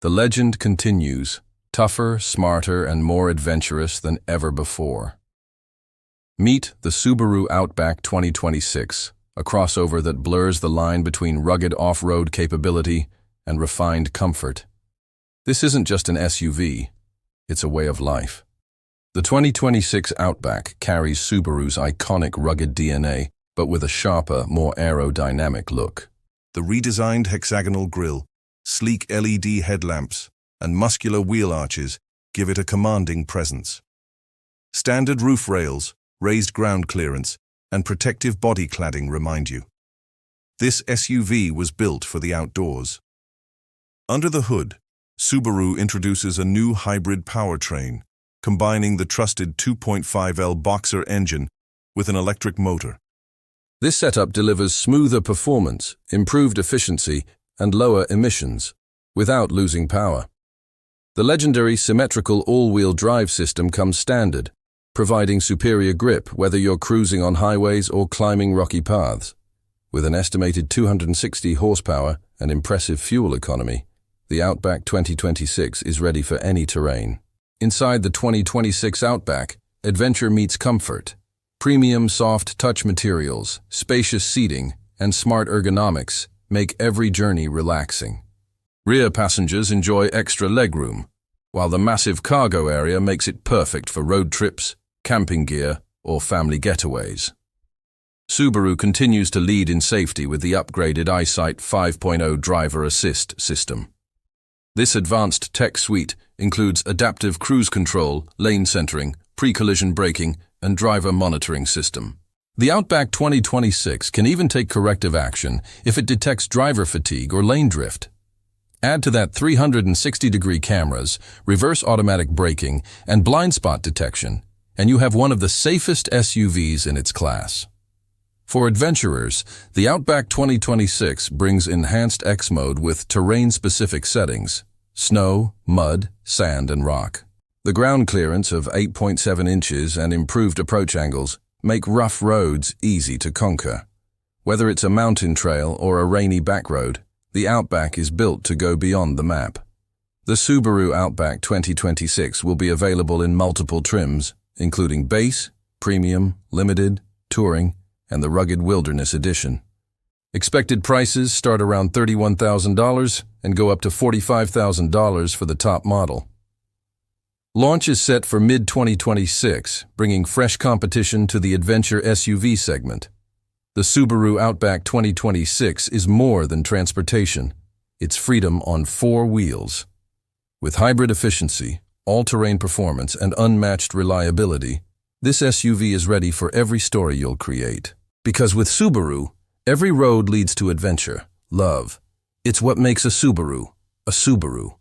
The legend continues, tougher, smarter, and more adventurous than ever before. Meet the Subaru Outback 2026, a crossover that blurs the line between rugged off-road capability and refined comfort. This isn't just an SUV, it's a way of life. The 2026 Outback carries Subaru's iconic rugged DNA, but with a sharper, more aerodynamic look. The redesigned hexagonal grille, sleek LED headlamps, and muscular wheel arches give it a commanding presence. Standard roof rails, raised ground clearance, and protective body cladding remind you. This SUV was built for the outdoors. Under the hood, Subaru introduces a new hybrid powertrain, combining the trusted 2.5L Boxer engine with an electric motor. This setup delivers smoother performance, improved efficiency, and lower emissions, without losing power. The legendary symmetrical all-wheel drive system comes standard, providing superior grip whether you're cruising on highways or climbing rocky paths. With an estimated 260 horsepower and impressive fuel economy, the Outback 2026 is ready for any terrain. Inside the 2026 Outback, adventure meets comfort. Premium soft touch materials, spacious seating, and smart ergonomics make every journey relaxing. Rear passengers enjoy extra legroom, while the massive cargo area makes it perfect for road trips, camping gear, or family getaways. Subaru continues to lead in safety with the upgraded EyeSight 5.0 driver assist system. This advanced tech suite includes adaptive cruise control, lane centering, pre-collision braking, and driver monitoring system. The Outback 2026 can even take corrective action if it detects driver fatigue or lane drift. Add to that 360-degree cameras, reverse automatic braking, and blind spot detection, and you have one of the safest SUVs in its class. For adventurers, the Outback 2026 brings enhanced X mode with terrain-specific settings: snow, mud, sand, and rock. The ground clearance of 8.7 inches and improved approach angles make rough roads easy to conquer. Whether it's a mountain trail or a rainy back road, the Outback is built to go beyond the map. The Subaru Outback 2026 will be available in multiple trims, including Base, Premium, Limited, Touring, and the Rugged Wilderness Edition. Expected prices start around $31,000 and go up to $45,000 for the top model. Launch is set for mid-2026, bringing fresh competition to the adventure SUV segment. The Subaru Outback 2026 is more than transportation. It's freedom on four wheels. With hybrid efficiency, all-terrain performance, and unmatched reliability, this SUV is ready for every story you'll create. Because with Subaru, every road leads to adventure, love. It's what makes a Subaru, a Subaru.